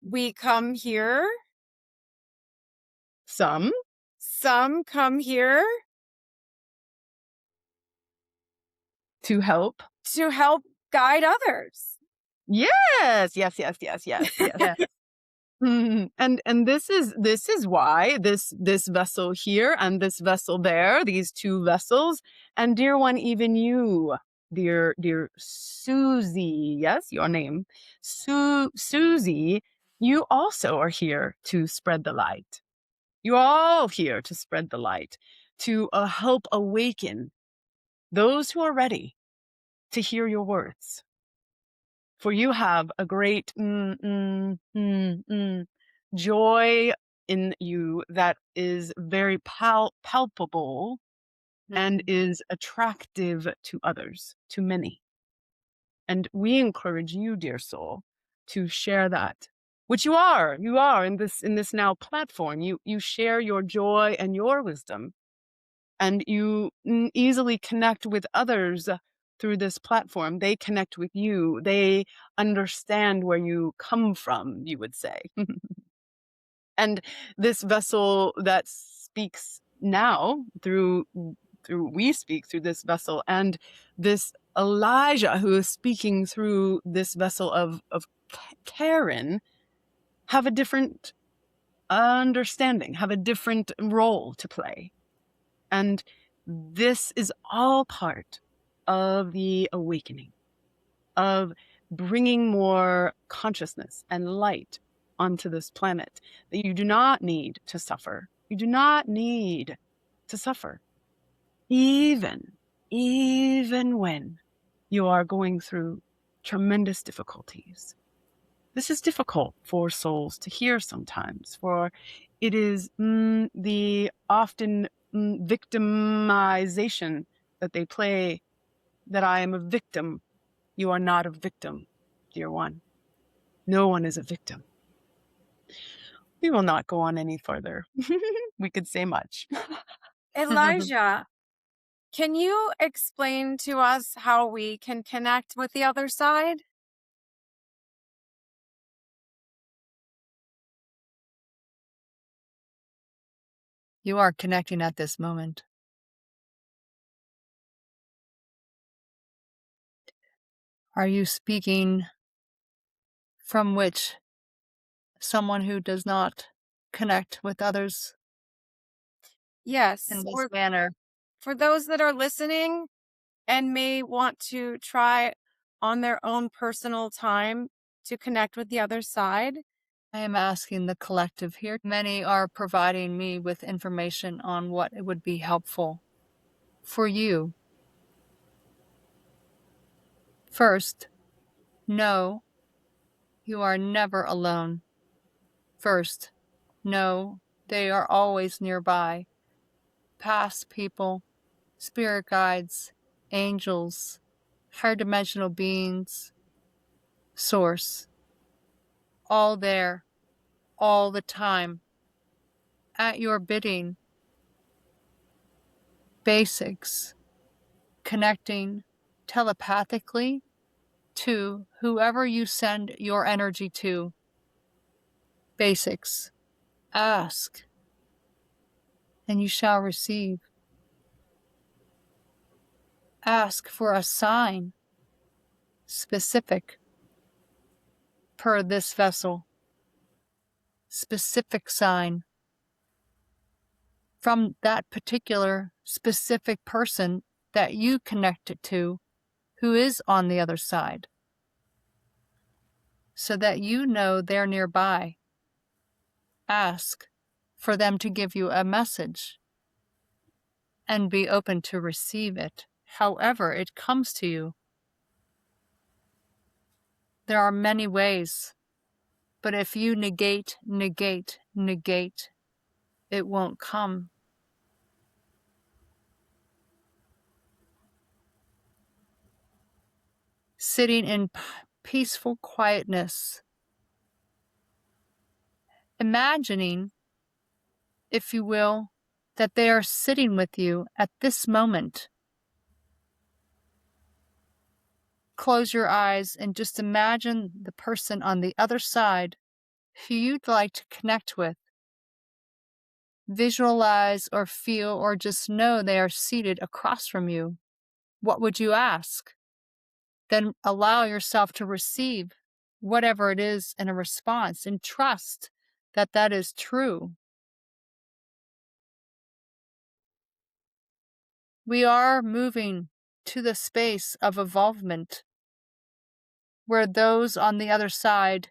We come here. Some Come here to help. to help guide others. Yes. Yeah. And this is why this vessel here and this vessel there, these two vessels, and dear one, even you, dear Susie, yes, your name, Susie, you also are here to spread the light. You're all here to spread the light, to help awaken those who are ready to hear your words. For you have a great joy in you that is very palpable and is attractive to others, to many. And we encourage you, dear soul, to share that, which you are in this now platform. You share your joy and your wisdom, and you easily connect with others through this platform. They connect with you. They understand where you come from, you would say. And this vessel that speaks now we speak through this vessel, and this Elijah who is speaking through this vessel of Karen have a different understanding, have a different role to play. And this is all part of the awakening, of bringing more consciousness and light onto this planet, that you do not need to suffer. You do not need to suffer, even when you are going through tremendous difficulties. This is difficult for souls to hear sometimes, for it is the often victimization that they play, that I am a victim. You are not a victim, dear one. No one is a victim. We will not go on any further. We could say much. Elijah, can you explain to us how we can connect with the other side? You are connecting at this moment. Are you speaking from which someone who does not connect with others Yes. in this manner? For those that are listening and may want to try on their own personal time to connect with the other side, I am asking the collective here. Many are providing me with information on what it would be helpful for you. First, know you are never alone. First, know they are always nearby. Past people, spirit guides, angels, higher dimensional beings, source, all there, all the time, at your bidding. Basics, connecting telepathically to whoever you send your energy to. Basics, ask, and you shall receive. Ask for a sign, specific, per this vessel. Specific sign from that particular specific person that you connected to who is on the other side, so that you know they're nearby. Ask for them to give you a message and be open to receive it, however it comes to you. There are many ways, but if you negate, it won't come. Sitting in peaceful quietness, imagining, if you will, that they are sitting with you at this moment. Close your eyes and just imagine the person on the other side who you'd like to connect with. Visualize or feel or just know they are seated across from you. What would you ask? Then allow yourself to receive whatever it is in a response and trust that that is true. We are moving to the space of evolvement where those on the other side,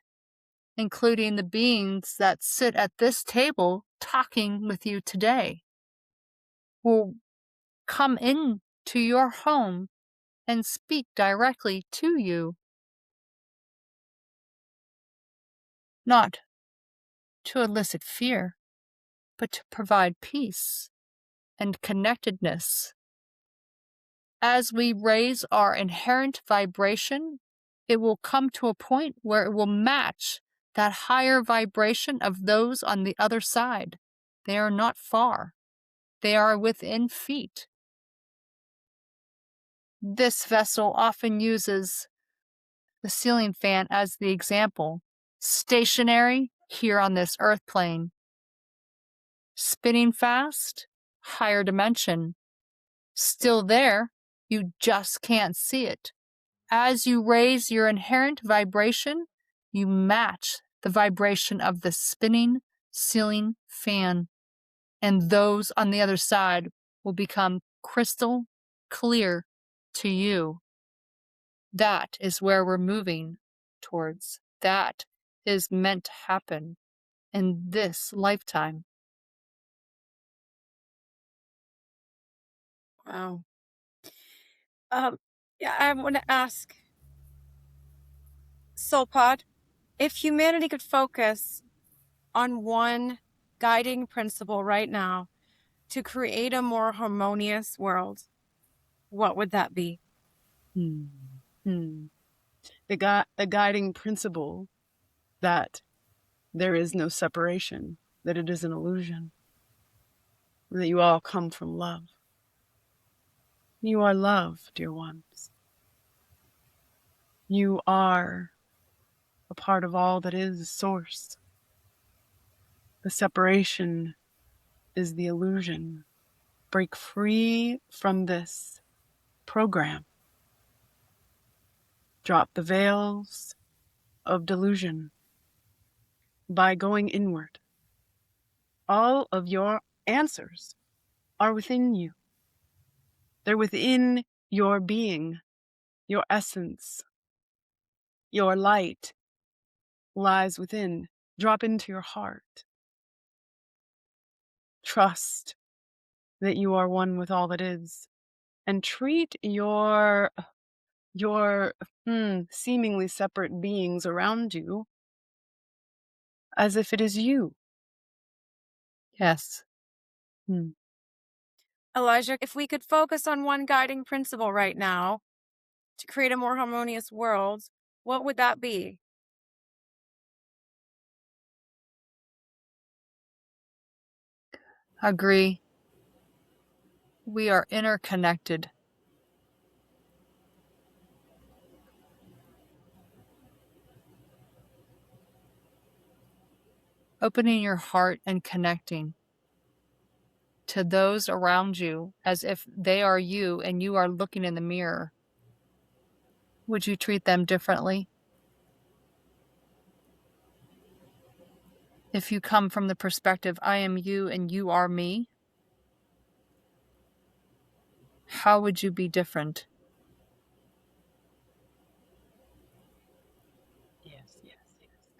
including the beings that sit at this table talking with you today, will come into your home and speak directly to you. Not to elicit fear, but to provide peace and connectedness. As we raise our inherent vibration, it will come to a point where it will match that higher vibration of those on the other side. They are not far. They are within feet. This vessel often uses the ceiling fan as the example. Stationary here on this earth plane. Spinning fast, higher dimension. Still there, you just can't see it. As you raise your inherent vibration, you match the vibration of the spinning ceiling fan, and those on the other side will become crystal clear to you. That is where we're moving towards. That is meant to happen in this lifetime. Wow. Yeah, I want to ask SoulPod, if humanity could focus on one guiding principle right now to create a more harmonious world, what would that be? The guiding principle that there is no separation, that it is an illusion, that you all come from love. You are love, dear ones. You are a part of all that is source. The separation is the illusion. Break free from this program. Drop the veils of delusion by going inward. All of your answers are within you. They're within your being, your essence. Your light lies within. Drop into your heart. Trust that you are one with all that is. And treat your seemingly separate beings around you as if it is you. Yes. Elijah, if we could focus on one guiding principle right now to create a more harmonious world, what would that be? Agree. We are interconnected. Opening your heart and connecting to those around you as if they are you and you are looking in the mirror. Would you treat them differently? If you come from the perspective, I am you and you are me, how would you be different? Yes.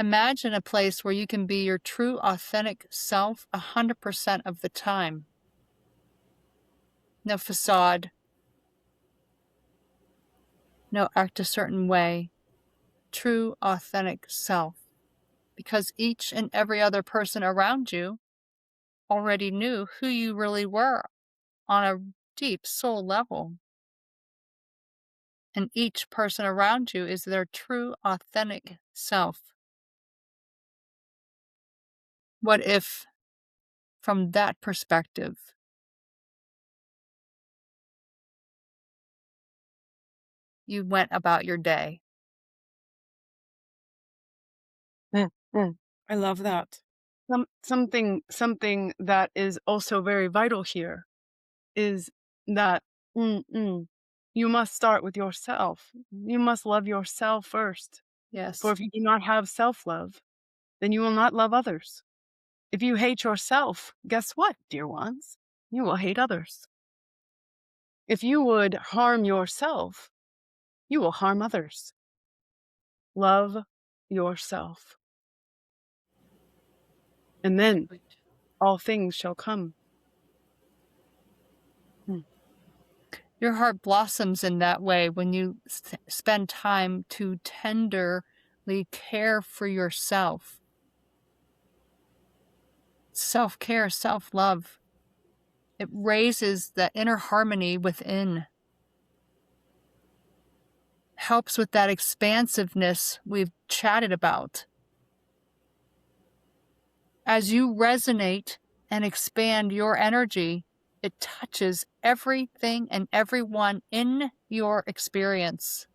Imagine a place where you can be your true, authentic self 100% of the time. No facade. No act a certain way. True, authentic self. Because each and every other person around you already knew who you really were on a deep soul level. And each person around you is their true, authentic self. What if from that perspective, you went about your day. Mm, mm. I love that. Something that is also very vital here is that you must start with yourself. You must love yourself first. For Yes. if you do not have self-love, then you will not love others. If you hate yourself, guess what, dear ones? You will hate others. If you would harm yourself, you will harm others. Love yourself. And then all things shall come. Your heart blossoms in that way when you spend time to tenderly care for yourself. Self-care, self-love. It raises that inner harmony within. Helps with that expansiveness we've chatted about. As you resonate and expand your energy, it touches everything and everyone in your experience.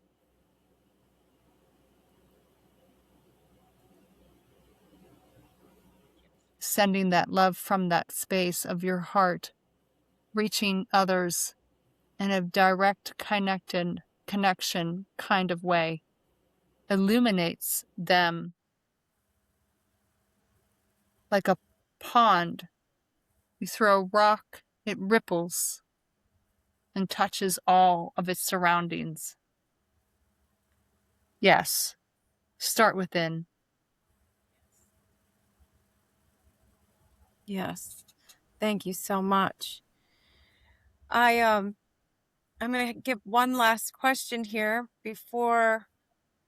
Sending that love from that space of your heart, reaching others in a direct connection kind of way, illuminates them like a pond. You throw a rock, it ripples and touches all of its surroundings. Yes, start within. Yes. Thank you so much. I'm going to give one last question here before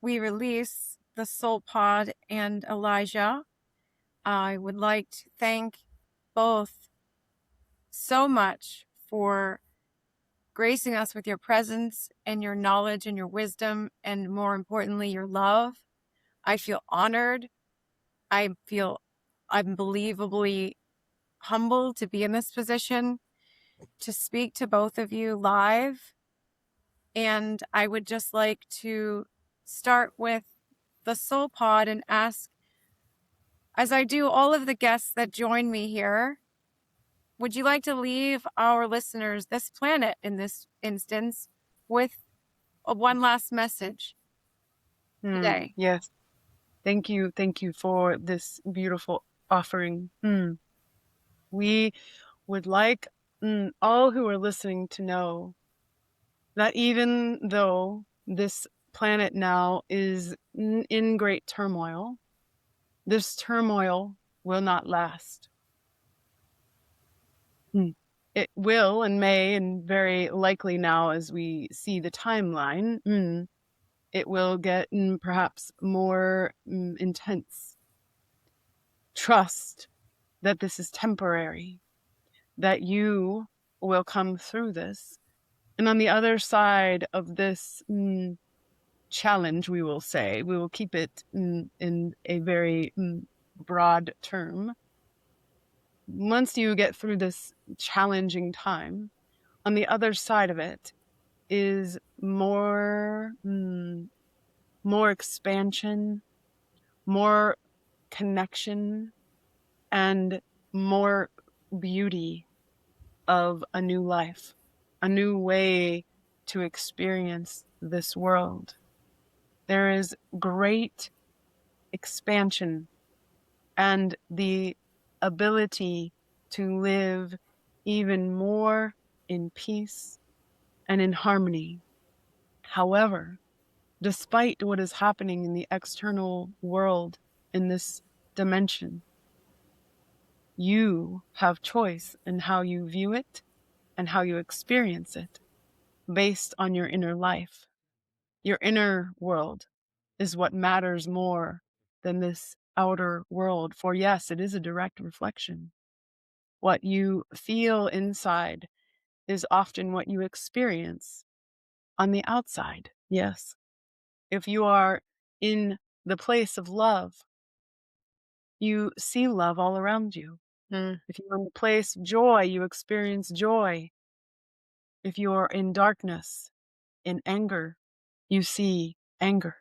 we release the Soul Pod and Elijah. I would like to thank both so much for gracing us with your presence and your knowledge and your wisdom, and more importantly, your love. I feel honored. I feel unbelievably humbled to be in this position to speak to both of you live. And I would just like to start with the Soul Pod and ask, as I do all of the guests that join me here, would you like to leave our listeners, this planet in this instance, with one last message today? Yes. Thank you for this beautiful offering. We would like all who are listening to know that even though this planet now is in great turmoil, this turmoil will not last. It will and may, and very likely now as we see the timeline, it will get perhaps more intense. Trust that this is temporary, that you will come through this. And on the other side of this challenge, we will say, we will keep it in a very broad term. Once you get through this challenging time, on the other side of it is more expansion, more connection, and more beauty of a new life, a new way to experience this world. There is great expansion and the ability to live even more in peace and in harmony. However, despite what is happening in the external world in this dimension, you have choice in how you view it and how you experience it based on your inner life. Your inner world is what matters more than this outer world. For yes, it is a direct reflection. What you feel inside is often what you experience on the outside. Yes. If you are in the place of love, you see love all around you. Mm. If you're in the place of joy, you experience joy. If you are in darkness, in anger, you see anger.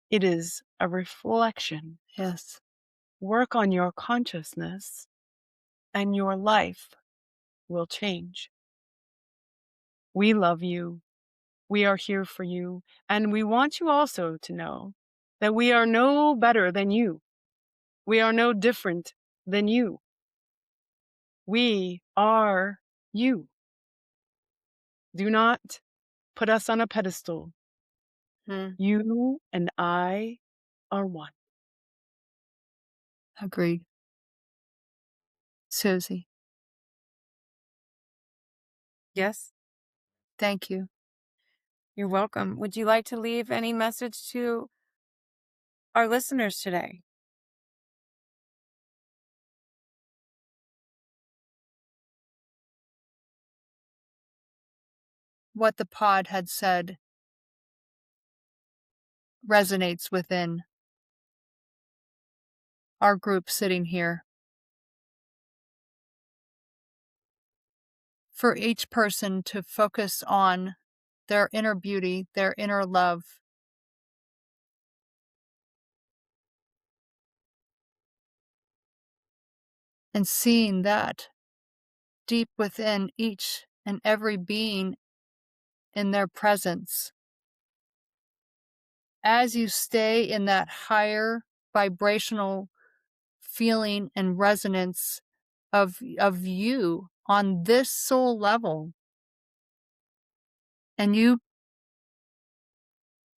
It is a reflection. Yes. Work on your consciousness, and your life will change. We love you. We are here for you. And we want you also to know that we are no better than you. We are no different than you. We are you. Do not put us on a pedestal. Mm. You and I are one. Agreed. Susie, Yes, thank you. you're welcome. Would you like to leave any message to our listeners today? What the pod had said resonates within our group sitting here. For each person to focus on their inner beauty, their inner love, and seeing that deep within each and every being in their presence. As you stay in that higher vibrational feeling and resonance of you on this soul level, and you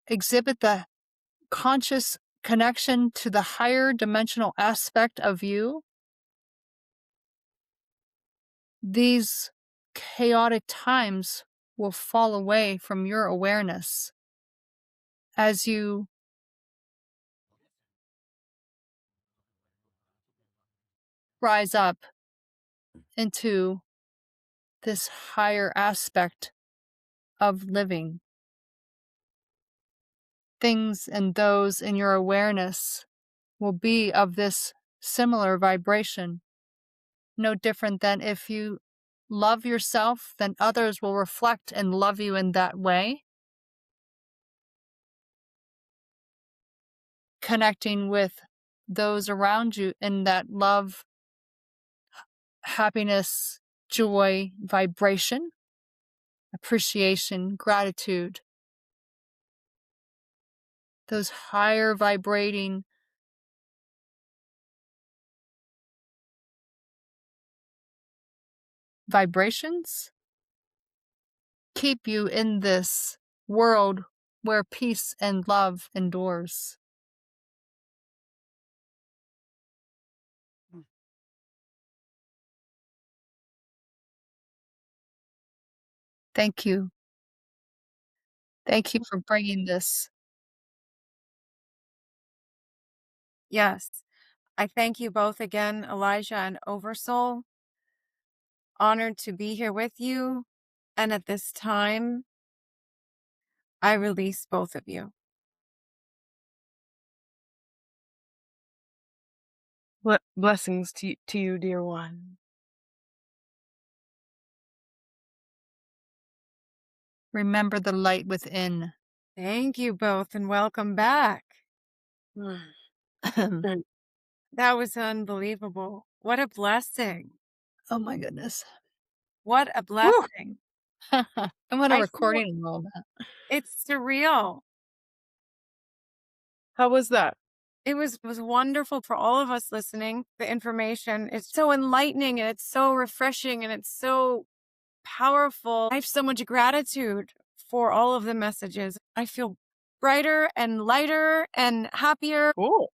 exhibit the conscious connection to the higher dimensional aspect of you, these chaotic times will fall away from your awareness as you rise up into this higher aspect of living. Things and those in your awareness will be of this similar vibration. No different than if you love yourself, then others will reflect and love you in that way. Connecting with those around you in that love, happiness, joy, vibration, appreciation, gratitude. Those higher vibrating vibrations keep you in this world where peace and love endures. Thank you. Thank you for bringing this. Yes. I thank you both again, Elijah and Oversoul. Honored to be here with you. And at this time, I release both of you. Blessings to you, dear one. Remember the light within. Thank you both and welcome back. Oh That was unbelievable. What a blessing. my goodness. What a Woo! blessing. I'm going to I feel recording and all that. it's surreal. How was that? It was wonderful for all of us listening. The information is so enlightening and it's so refreshing and it's so powerful. I have so much gratitude for all of the messages. I feel brighter and lighter and happier. Cool.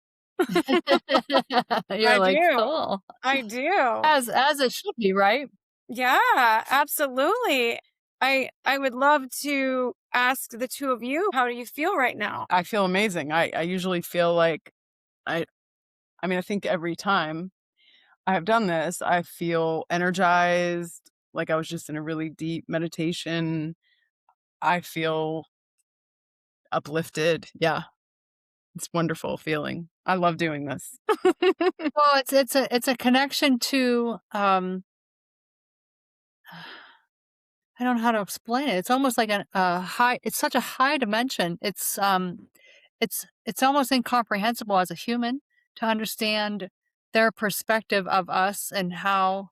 You're I like, do. cool. I do. As it should be, right? Yeah, absolutely. I would love to ask the two of you, how do you feel right now? I feel amazing. I usually feel like I think every time I have done this, I feel energized, like I was just in a really deep meditation. I feel uplifted. Yeah. It's a wonderful feeling. I love doing this. Well, it's a connection to I don't know how to explain it. It's almost like a high. It's such a high dimension. It's almost incomprehensible as a human to understand their perspective of us and how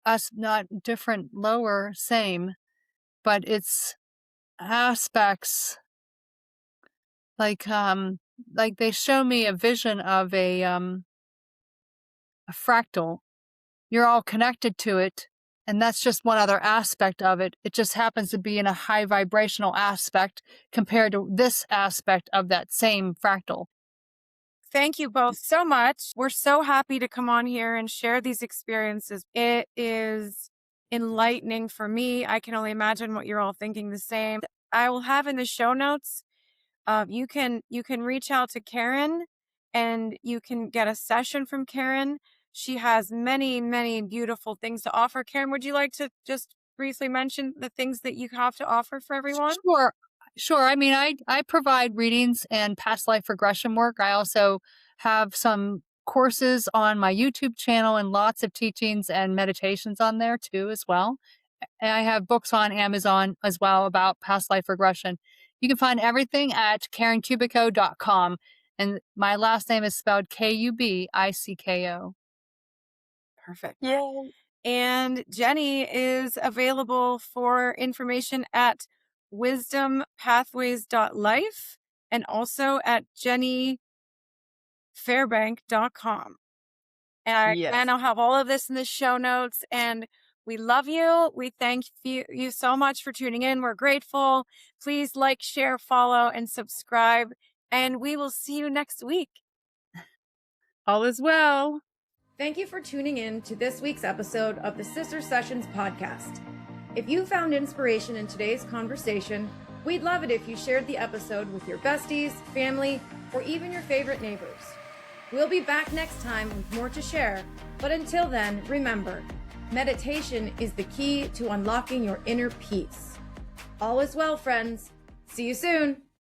us not different, lower, same, but it's aspects like they show me a vision of a fractal. You're all connected to it, and that's just one other aspect of it. It just happens to be in a high vibrational aspect compared to this aspect of that same fractal. Thank you both so much. We're so happy to come on here and share these experiences. It is enlightening for me. I can only imagine what you're all thinking the same. I will have in the show notes. You can reach out to Karen and you can get a session from Karen. She has many, many beautiful things to offer. Karen, would you like to just briefly mention the things that you have to offer for everyone? Sure. I mean, I provide readings and past life regression work. I also have some courses on my YouTube channel and lots of teachings and meditations on there too, as well. And I have books on Amazon as well about past life regression. You can find everything at KarenKubicko.com. And my last name is spelled Kubicko. Perfect. Yay. And Jenny is available for information at wisdompathways.life and also at jennyfairbank.com. And I'll have all of this in the show notes. And we love you. We thank you so much for tuning in. We're grateful. Please like, share, follow, and subscribe. And we will see you next week. All is well. Thank you for tuning in to this week's episode of the Sister Sessions podcast. If you found inspiration in today's conversation, we'd love it if you shared the episode with your besties, family, or even your favorite neighbors. We'll be back next time with more to share, but until then, remember, meditation is the key to unlocking your inner peace. All is well, friends. See you soon.